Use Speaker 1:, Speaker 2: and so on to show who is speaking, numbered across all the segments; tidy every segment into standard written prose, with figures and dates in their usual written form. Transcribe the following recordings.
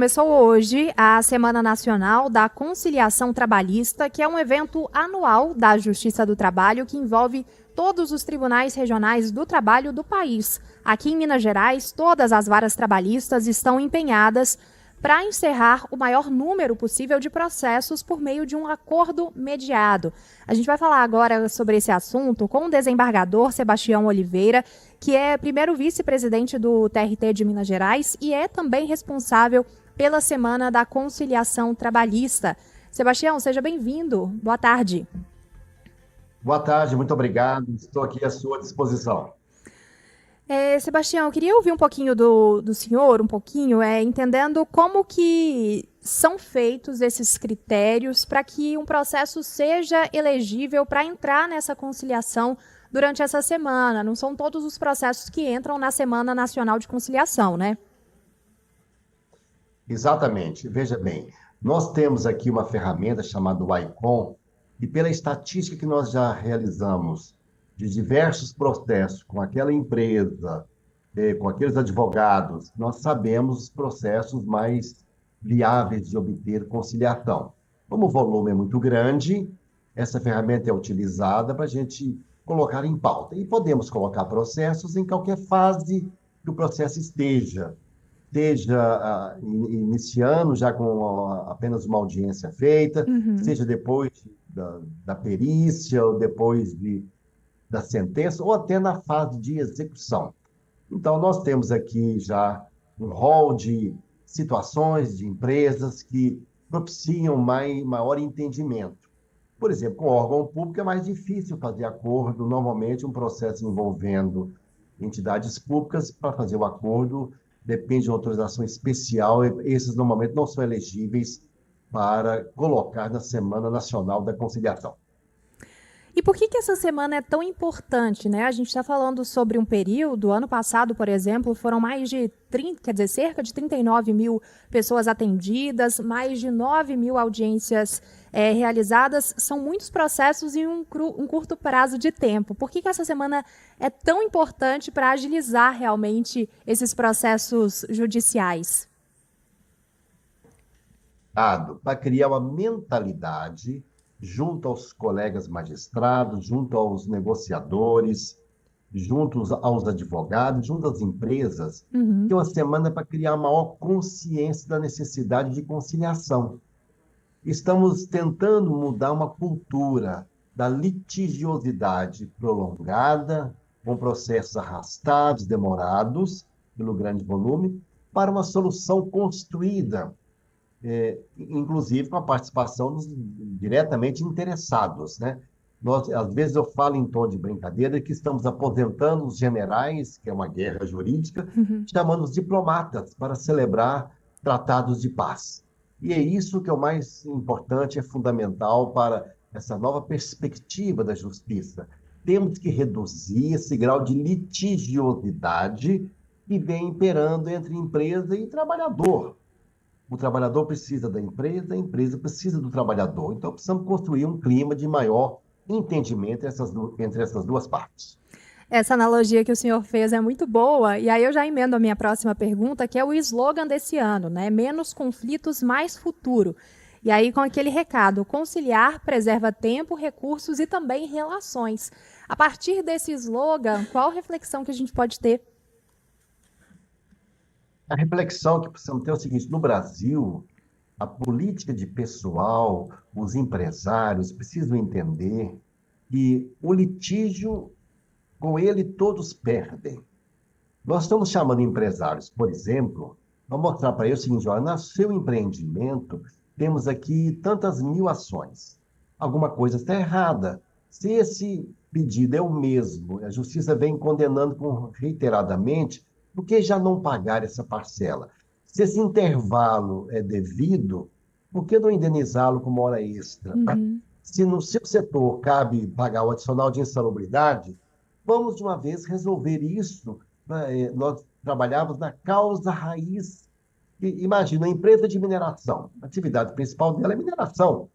Speaker 1: Começou hoje a Semana Nacional da Conciliação Trabalhista, que é um evento anual da Justiça do Trabalho que envolve todos os tribunais regionais do trabalho do país. Aqui em Minas Gerais, todas as varas trabalhistas estão empenhadas para encerrar o maior número possível de processos por meio de um acordo mediado. A gente vai falar agora sobre esse assunto com o desembargador Sebastião Oliveira, que é primeiro vice-presidente do TRT de Minas Gerais e é também responsável pela Semana da Conciliação Trabalhista. Sebastião, seja bem-vindo. Boa tarde.
Speaker 2: Boa tarde, muito obrigado. Estou aqui à sua disposição.
Speaker 1: Sebastião, eu queria ouvir um pouquinho do senhor, entendendo como que são feitos esses critérios para que um processo seja elegível para entrar nessa conciliação durante essa semana. Não são todos os processos que entram na Semana Nacional de Conciliação, né?
Speaker 2: Exatamente. Veja bem, nós temos aqui uma ferramenta chamada ICOM, e pela estatística que nós já realizamos de diversos processos com aquela empresa, com aqueles advogados, nós sabemos os processos mais viáveis de obter conciliação. Como o volume é muito grande, essa ferramenta é utilizada para a gente colocar em pauta. E podemos colocar processos em qualquer fase que o processo esteja iniciando já com apenas uma audiência feita,
Speaker 1: Uhum.
Speaker 2: seja depois da perícia, ou depois da sentença, ou até na fase de execução. Então, nós temos aqui já um rol de situações, de empresas que propiciam maior entendimento. Por exemplo, com órgão público é mais difícil fazer acordo, normalmente um processo envolvendo entidades públicas, para fazer o acordo, depende de uma autorização especial, e esses normalmente não são elegíveis para colocar na Semana Nacional da Conciliação.
Speaker 1: E por que essa semana é tão importante, né? A gente está falando sobre um período, ano passado, por exemplo, foram mais de 30, quer dizer, cerca de 39 mil pessoas atendidas, mais de 9 mil audiências realizadas. São muitos processos em um curto prazo de tempo. Por que essa semana é tão importante para agilizar realmente esses processos judiciais?
Speaker 2: Para criar uma mentalidade junto aos colegas magistrados, junto aos negociadores, junto aos advogados, junto às empresas,
Speaker 1: Uhum.
Speaker 2: que é uma semana para criar maior consciência da necessidade de conciliação. Estamos tentando mudar uma cultura da litigiosidade prolongada, com processos arrastados, demorados, pelo grande volume, para uma solução construída, inclusive com a participação dos diretamente interessados, né? Às vezes eu falo em tom de brincadeira que estamos aposentando os generais, que é uma guerra jurídica, chamando os diplomatas para celebrar tratados de paz. E é isso que é o mais importante, é fundamental para essa nova perspectiva da justiça. Temos que reduzir esse grau de litigiosidade que vem imperando entre empresa e trabalhador. O trabalhador precisa da empresa, a empresa precisa do trabalhador. Então, precisamos construir um clima de maior entendimento entre essas duas partes.
Speaker 1: Essa analogia que o senhor fez é muito boa, e aí eu já emendo a minha próxima pergunta, que é o slogan desse ano, né? Menos conflitos, mais futuro. E aí, com aquele recado, conciliar preserva tempo, recursos e também relações. A partir desse slogan, qual reflexão que a gente pode ter?
Speaker 2: A reflexão que precisamos ter é o seguinte: no Brasil, a política de pessoal, os empresários precisam entender que o litígio, com ele todos perdem. Nós estamos chamando empresários, por exemplo, para mostrar para eles o seguinte: olha, no seu empreendimento, temos aqui tantas mil ações. Alguma coisa está errada. Se esse pedido é o mesmo, a justiça vem condenando reiteradamente, por que já não pagar essa parcela? Se esse intervalo é devido, por que não indenizá-lo com uma hora extra?
Speaker 1: Uhum.
Speaker 2: Se no seu setor cabe pagar o adicional de insalubridade, vamos de uma vez resolver isso, né? Nós trabalhamos na causa raiz. Imagina, a empresa de mineração, a atividade principal dela é mineração.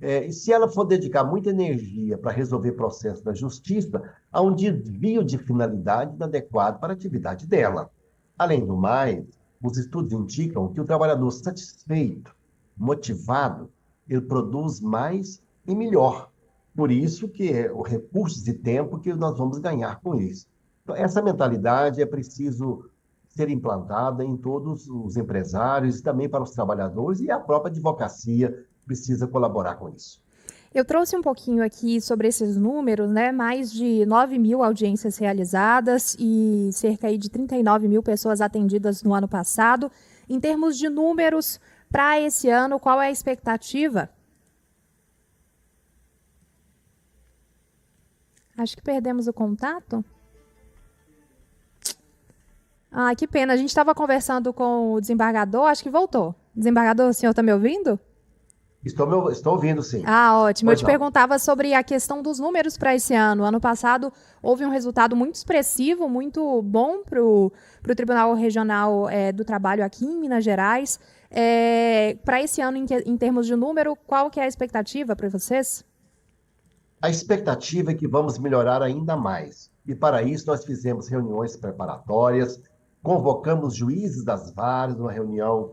Speaker 2: E se ela for dedicar muita energia para resolver processos da justiça, há um desvio de finalidade inadequado para a atividade dela. Além do mais, os estudos indicam que o trabalhador satisfeito, motivado, ele produz mais e melhor. Por isso que é o recursos e tempo que nós vamos ganhar com isso. Então, essa mentalidade é preciso ser implantada em todos os empresários e também para os trabalhadores, e a própria advocacia precisa colaborar com isso.
Speaker 1: Eu trouxe um pouquinho aqui sobre esses números, né? Mais de 9 mil audiências realizadas e cerca aí de 39 mil pessoas atendidas no ano passado. Em termos de números, para esse ano, qual é a expectativa? Acho que perdemos o contato. Ah, que pena. A gente estava conversando com o desembargador, acho que voltou. Desembargador, o senhor está me ouvindo?
Speaker 2: Estou ouvindo, sim.
Speaker 1: Ah, ótimo. Eu
Speaker 2: Pois
Speaker 1: te
Speaker 2: não.
Speaker 1: perguntava sobre a questão dos números para esse ano. Ano passado houve um resultado muito expressivo, muito bom para o Tribunal Regional do Trabalho aqui em Minas Gerais. Para esse ano, em termos de número, qual que é a expectativa para vocês?
Speaker 2: A expectativa é que vamos melhorar ainda mais. E para isso nós fizemos reuniões preparatórias, convocamos juízes das varas, uma reunião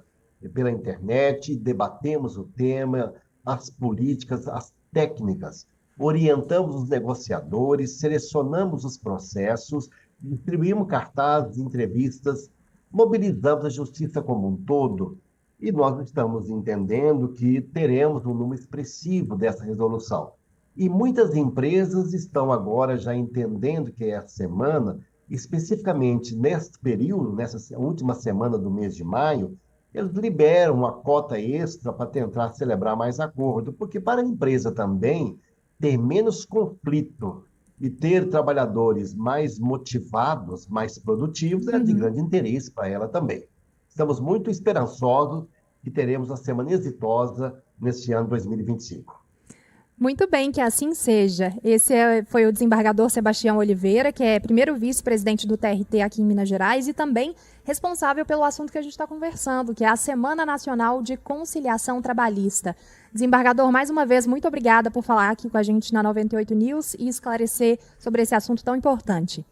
Speaker 2: pela internet, debatemos o tema, as políticas, as técnicas, orientamos os negociadores, selecionamos os processos, distribuímos cartazes, entrevistas, mobilizamos a justiça como um todo. E nós estamos entendendo que teremos um número expressivo dessa resolução. E muitas empresas estão agora já entendendo que essa semana, especificamente neste período, nessa última semana do mês de maio, eles liberam uma cota extra para tentar celebrar mais acordo, porque para a empresa também ter menos conflito e ter trabalhadores mais motivados, mais produtivos, é de grande interesse para ela também. Estamos muito esperançosos que teremos uma semana exitosa neste ano 2025.
Speaker 1: Muito bem, que assim seja. Esse foi o desembargador Sebastião Oliveira, que é primeiro vice-presidente do TRT aqui em Minas Gerais e também responsável pelo assunto que a gente está conversando, que é a Semana Nacional de Conciliação Trabalhista. Desembargador, mais uma vez, muito obrigada por falar aqui com a gente na 98 News e esclarecer sobre esse assunto tão importante.